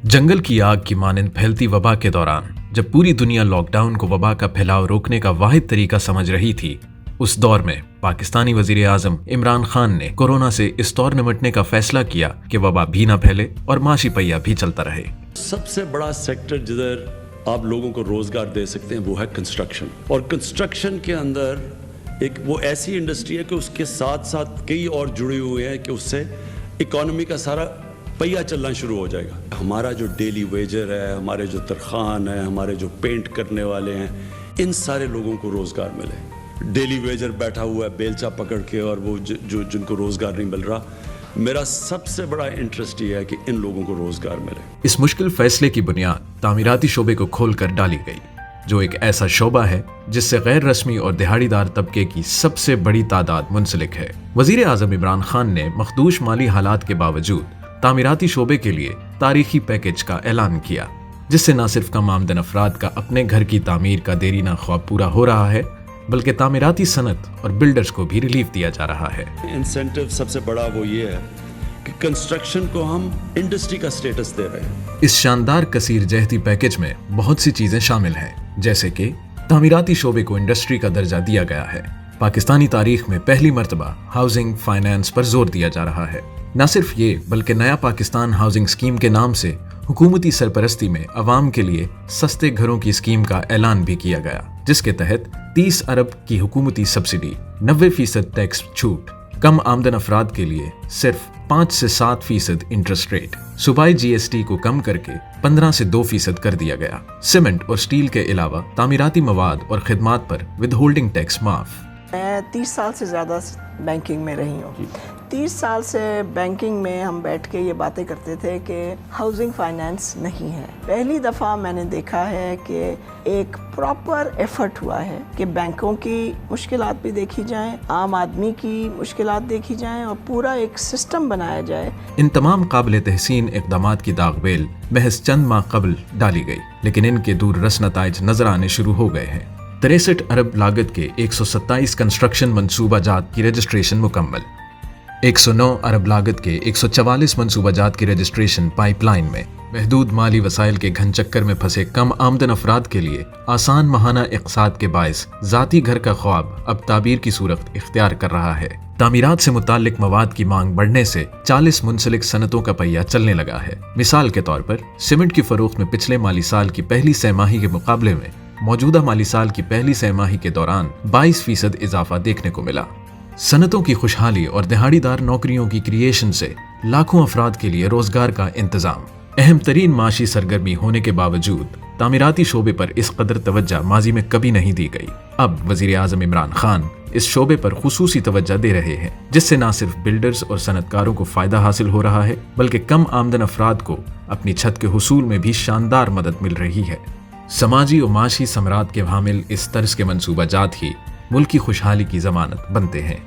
जंगल की आग की मानंद फैलती वबा के दौरान जब पूरी दुनिया लॉकडाउन को वबा का फैलाव रोकने का वाहिद तरीका समझ रही थी, उस दौर में पाकिस्तानी वजीर आजम इमरान खान ने कोरोना से इस तौर निपटने का फैसला किया कि वबा भी न फैले और माशी पहिया भी चलता रहे। सबसे बड़ा सेक्टर जिधर आप लोगों को रोजगार दे सकते हैं वो है कंस्ट्रक्शन, और कंस्ट्रक्शन के अंदर एक वो ऐसी इंडस्ट्री है कि उसके साथ साथ कई और जुड़े हुए हैं कि उससे इकोनॉमी का सारा पहिया चलना शुरू हो जाएगा। हमारा जो डेली वेजर है, हमारे जो तरखान है, हमारे जो पेंट करने वाले हैं, इन सारे लोगों को रोजगार मिले। डेली वेजर बैठा हुआ है बेलचा पकड़ के और वो जो जिनको रोजगार नहीं मिल रहा, मेरा सबसे बड़ा इंटरेस्ट ये है कि इन लोगों को रोजगार मिले। इस मुश्किल फैसले की बुनियाद तामीराती शोबे को खोलकर डाली गई, जो एक ऐसा शोबा है जिससे गैर रस्मी और दिहाड़ीदार तबके की सबसे बड़ी तादाद मुंसलिक है। वजीर आजम इमरान खान ने मखदूश माली हालात के बावजूद तामीराती शोबे के लिए तारीखी पैकेज का ऐलान किया, जिससे न सिर्फ कम आमदन अफराद का अपने घर की तामीर का देरीना ख्वाब पूरा हो रहा है, बल्कि तामीराती सनत और बिल्डर्स को भी रिलीफ दिया जा रहा है। इंसेंटिव सबसे बड़ा वो ये है कि कंस्ट्रक्शन को हम इंडस्ट्री का स्टेटस दे रहे हैं। इस शानदार कसीर जहती पैकेज में बहुत सी चीजें शामिल हैं, जैसे कि तामीराती शोबे को इंडस्ट्री का दर्जा दिया गया है। पाकिस्तानी तारीख में पहली मर्तबा हाउसिंग फाइनेंस पर जोर दिया जा रहा है। न सिर्फ ये, बल्कि नया पाकिस्तान हाउसिंग स्कीम के नाम से हुकूमती सरपरस्ती में अवाम के लिए सस्ते घरों की स्कीम का ऐलान भी किया गया, जिसके तहत 30 अरब की हुकूमती सब्सिडी, 90% टैक्स छूट, कम आमदन अफराद के लिए सिर्फ 5 से 7% इंटरेस्ट रेट, सूबाई GST को कम करके 15 से 2% कर दिया गया। सीमेंट और स्टील के अलावा तामीराती मवाद और खिदमात पर विदहोल्डिंग टैक्स माफ। मैं 30 साल से ज़्यादा बैंकिंग में रही हूँ। 30 साल से बैंकिंग में हम बैठ के ये बातें करते थे कि हाउसिंग फाइनेंस नहीं है। पहली दफ़ा मैंने देखा है कि एक प्रॉपर एफर्ट हुआ है कि बैंकों की मुश्किलात भी देखी जाएं, आम आदमी की मुश्किलात देखी जाएं और पूरा एक सिस्टम बनाया जाए। इन तमाम काबिल तहसीन इक़दामात की दागबेल महज चंद माह कबल डाली गई, लेकिन इनके दूर रस नताइज नजर आने शुरू हो गए हैं। 63 अरब लागत के 127 कंस्ट्रक्शन मंसूबाजात की रजिस्ट्रेशन मुकम्मल, 109 अरब लागत के 144 मंसूबाजात की रजिस्ट्रेशन पाइपलाइन में। महदूद माली वसाइल के घन चक्कर में फंसे कम आमदन अफराद के लिए आसान माहाना इक़्तिसाद के बायस ज़ाती घर का ख्वाब अब ताबीर की सूरत इख्तियार कर रहा है। तामीरात से मुताल्लिक मवाद की मांग बढ़ने से 40 मुंसलिक सनतों का पहिया चलने लगा है। मिसाल के तौर पर सीमेंट की फरोख्त में पिछले माली साल की पहली सहमाही के मुकाबले में मौजूदा माली साल की पहली सहमाही के दौरान 22% इजाफा देखने को मिला। सनतों की खुशहाली और दिहाड़ीदार नौकरियों की क्रिएशन से लाखों अफराद के लिए रोजगार का इंतजाम अहम तरीन माशी सरगर्मी होने के बावजूद तामीराती शोबे पर इस कदर तवज्जो माजी में कभी नहीं दी गई। अब वजीर आजम इमरान खान इस शोबे पर खुसूसी तवज्जो दे रहे हैं, जिससे न सिर्फ बिल्डर्स और सनतकारों को फायदा हासिल हो रहा है, बल्कि कम आमदन अफराद को अपनी छत के हुसूल में भी शानदार मदद मिल रही है। समाजी और माशी समरात के हामिल इस तर्ज के मंसूबाजात ही मुल्क की खुशहाली की जमानत बनते हैं।